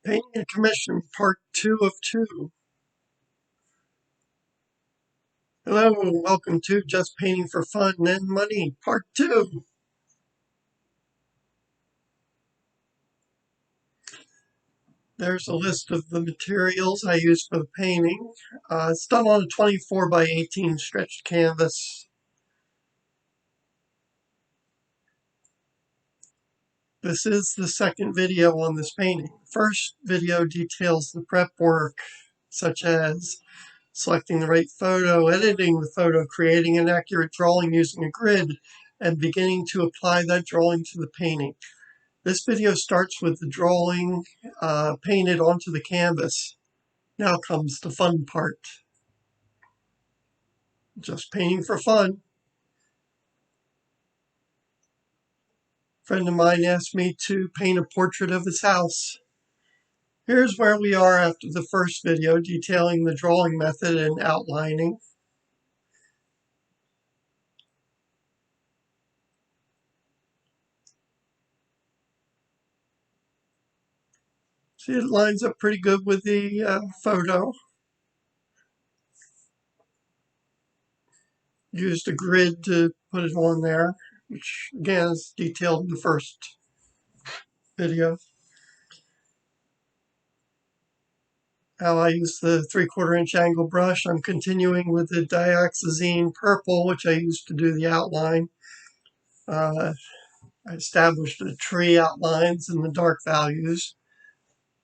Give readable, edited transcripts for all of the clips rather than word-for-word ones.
Painting a Commission, Part 2 of 2. Hello, and welcome to Just Painting for Fun and Money, Part 2. There's a list of the materials I used for the painting. It's done on a 24 by 18 stretched canvas. This is the second video on this painting. The first video details the prep work, such as selecting the right photo, editing the photo, creating an accurate drawing using a grid, and beginning to apply that drawing to the painting. This video starts with the drawing painted onto the canvas. Now comes the fun part. Just painting for fun. A friend of mine asked me to paint a portrait of his house. Here's where we are after the first video detailing the drawing method and outlining. See, it lines up pretty good with the photo. Used a grid to put it on there, which again is detailed in the first video. How I use the 3/4 inch angle brush. I'm continuing with the Dioxazine purple, which I used to do the outline. I established the tree outlines and the dark values.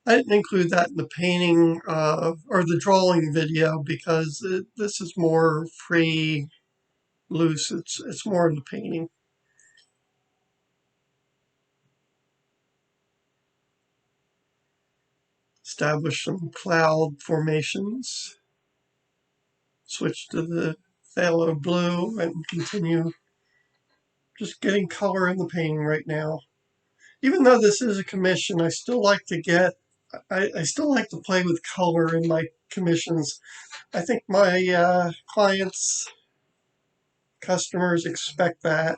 I didn't include that in the painting or the drawing video because this is more free, loose. It's more in the painting. Establish some cloud formations. Switch to the phthalo blue and continue just getting color in the painting right now. Even though this is a commission, I still like to I still like to play with color in my commissions. I think my clients, customers expect that.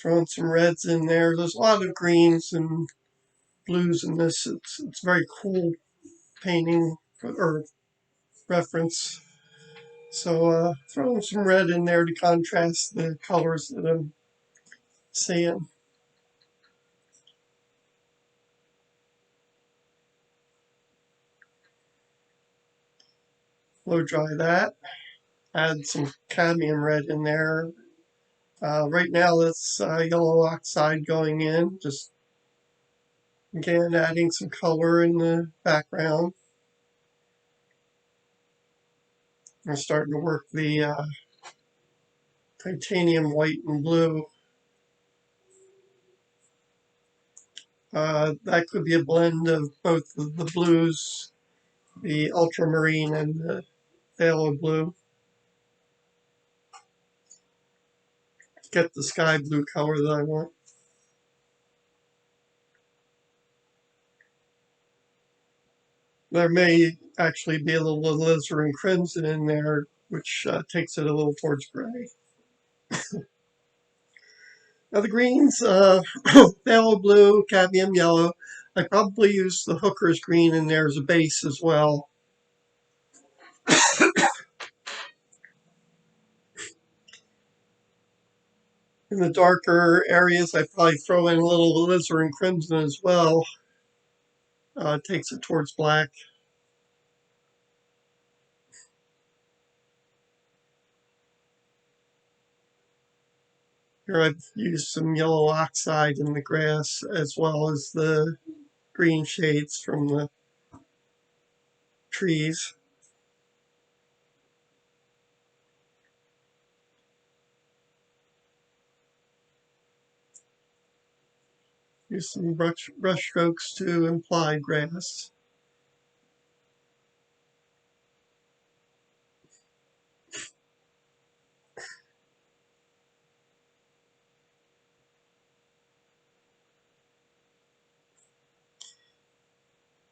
Throwing some reds in there. There's a lot of greens and blues in this. It's very cool painting or reference. So throwing some red in there to contrast the colors that I'm seeing. Blow dry that. Add some cadmium red in there. Right now that's yellow oxide going in. Just again adding some color in the background. I'm starting to work the titanium white and blue. That could be a blend of both the blues, the ultramarine and the phthalo blue. Get the sky blue color that I want. There may actually be a little alizarin crimson in there, which takes it a little towards gray. Now the greens, phthalo blue, cadmium yellow. I probably use the hooker's green in there as a base as well. In the darker areas, I probably throw in a little alizarin crimson as well. It takes it towards black. Here I've used some yellow oxide in the grass as well as the green shades from the trees. Use some brush strokes to imply grass.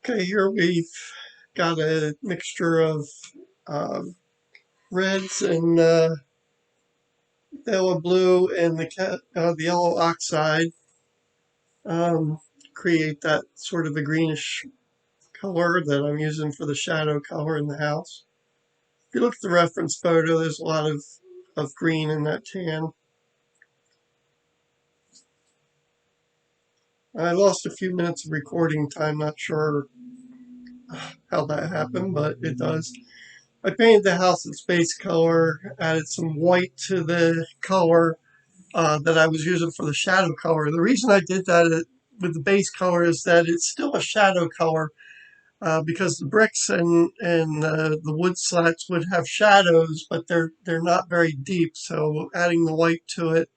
Okay, here we've got a mixture of reds and phthalo blue and the yellow oxide. um, create that sort of a greenish color that I'm using for the shadow color in the house. If you look at the reference photo, there's a lot of green in that tan. I lost a few minutes of recording time, not sure how that happened, but it does. I painted the house its base color, added some white to the color that I was using for the shadow color. The reason I did that with the base color is that it's still a shadow color because the bricks and the wood slats would have shadows, but they're not very deep. So adding the white to it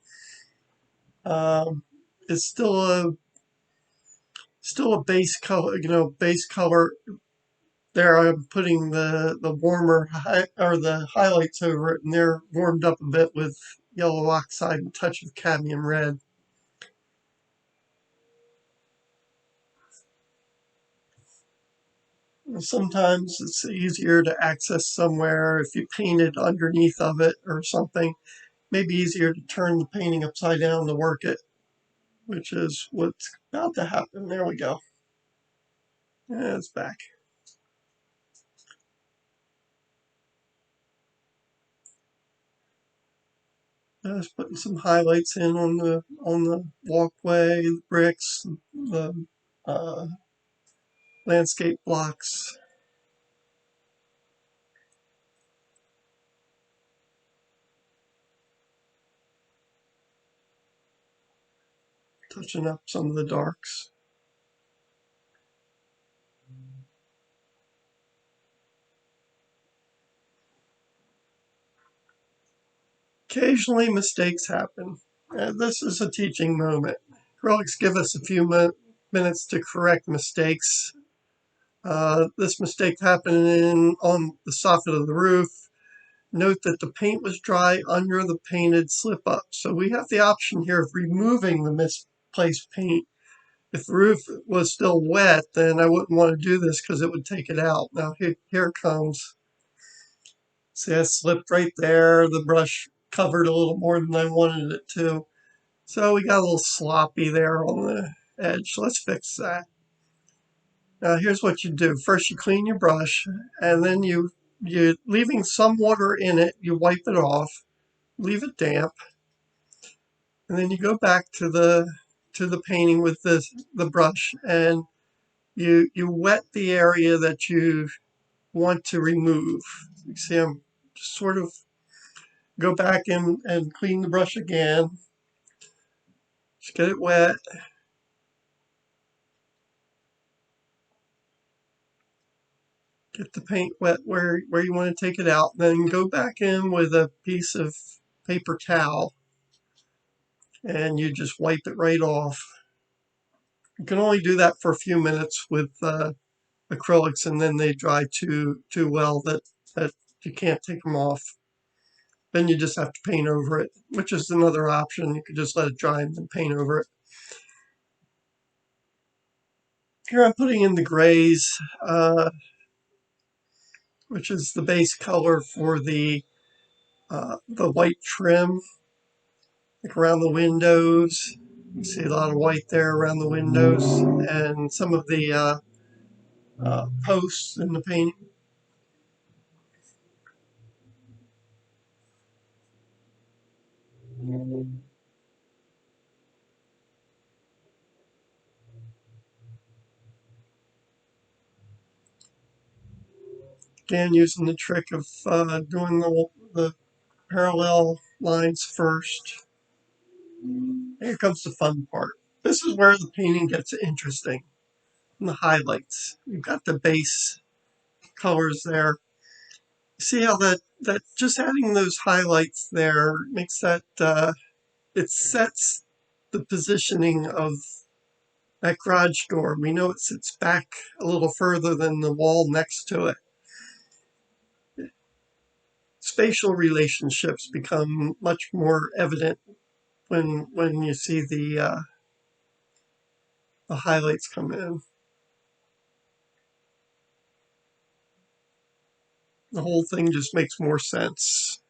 is still a base color. Base color. There, I'm putting the warmer or the highlights over it, and they're warmed up a bit with yellow oxide and a touch of cadmium red. Sometimes it's easier to access somewhere if you painted underneath of it or something. Maybe easier to turn the painting upside down to work it, which is what's about to happen. There we go. Yeah, it's back. Just putting some highlights in on the walkway, the bricks, the landscape blocks. Touching up some of the darks. Occasionally mistakes happen. This is a teaching moment. Acrylics give us a few minutes to correct mistakes. This mistake happened on the soffit of the roof. Note that the paint was dry under the painted slip up. So we have the option here of removing the misplaced paint. If the roof was still wet, then I wouldn't want to do this because it would take it out. Now here it comes. See, I slipped right there. The brush covered a little more than I wanted it to. So we got a little sloppy there on the edge. Let's fix that. Now here's what you do. First you clean your brush, and then you leaving some water in it, you wipe it off, leave it damp, and then you go back to the painting with the brush, and you wet the area that you want to remove. You see I'm just sort of go back and clean the brush again. Just get it wet. Get the paint wet where you want to take it out. Then go back in with a piece of paper towel and you just wipe it right off. You can only do that for a few minutes with acrylics, and then they dry too well that you can't take them off. Then you just have to paint over it, which is another option. You could just let it dry and then paint over it. Here I'm putting in the grays, which is the base color for the white trim, like around the windows. You see a lot of white there around the windows, and some of the posts in the painting. Again, using the trick of doing the parallel lines first. Here comes the fun part. This is where the painting gets interesting. And the highlights. You've got the base colors there. See how that just adding those highlights there makes that it sets the positioning of that garage door. We know it sits back a little further than the wall next to it. Spatial relationships become much more evident when you see the highlights come in. The whole thing just makes more sense,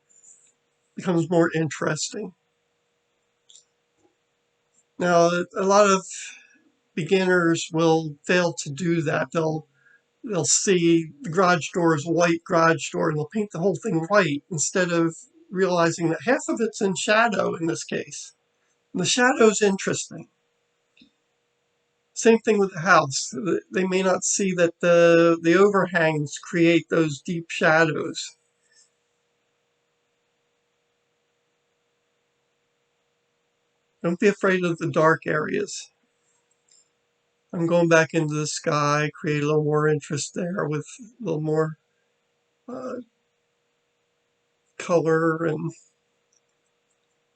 becomes more interesting. Now, a lot of beginners will fail to do that. They'll see the garage door is a white garage door and they'll paint the whole thing white instead of realizing that half of it's in shadow in this case. And the shadow's interesting. Same thing with the house. They may not see that the overhangs create those deep shadows. Don't be afraid of the dark areas. I'm going back into the sky, create a little more interest there with a little more uh, color and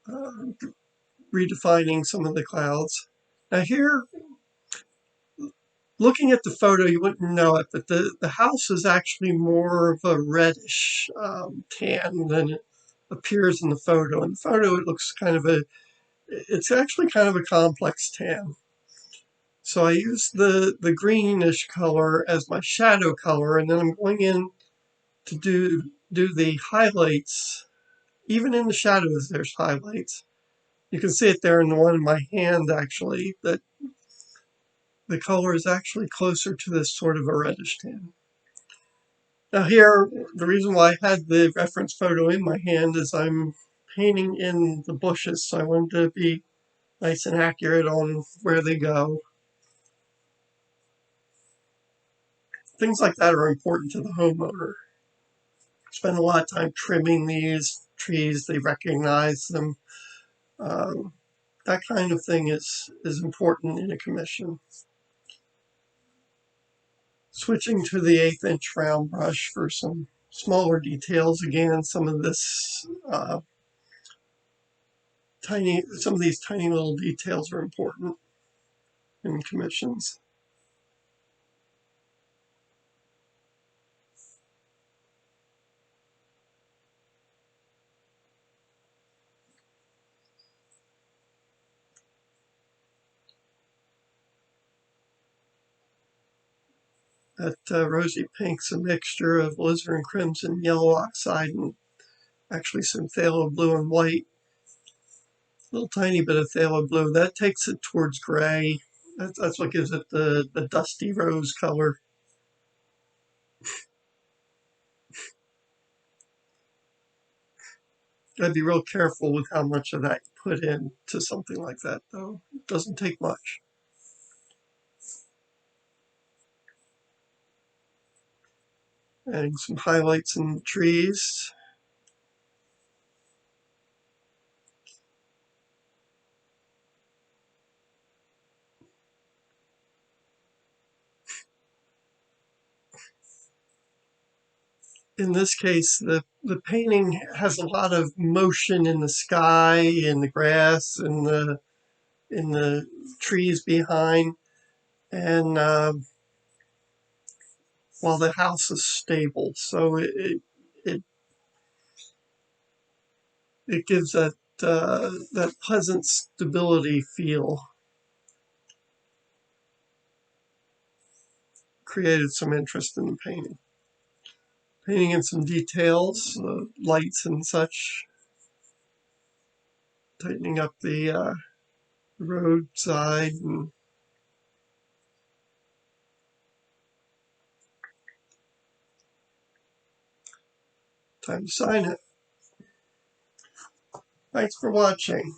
uh, redefining some of the clouds. Now here, looking at the photo, you wouldn't know it, but the house is actually more of a reddish tan than it appears in the photo. In the photo, it looks it's actually kind of a complex tan. So I use the greenish color as my shadow color, and then I'm going in to do the highlights. Even in the shadows, there's highlights. You can see it there in the one in my hand, actually, that the color is actually closer to this sort of a reddish tan. Now here, the reason why I had the reference photo in my hand is I'm painting in the bushes, so I wanted to be nice and accurate on where they go. Things like that are important to the homeowner. Spend a lot of time trimming these trees, they recognize them. Um, that kind of thing is important in a commission. Switching to the 1/8 inch round brush for some smaller details. Again, some of these tiny little details are important in commissions. That rosy pink's a mixture of alizarin crimson, yellow oxide, and actually some phthalo blue and white. A little tiny bit of phthalo blue. That takes it towards gray. That's what gives it the dusty rose color. Gotta be real careful with how much of that you put into something like that, though. It doesn't take much. Adding some highlights in the trees. In this case, the painting has a lot of motion in the sky, in the grass, in the trees behind, and while the house is stable, so it, it gives that pleasant stability feel. Created some interest in the painting. Painting in some details, lights and such. Tightening up the roadside and time to sign it. Thanks for watching.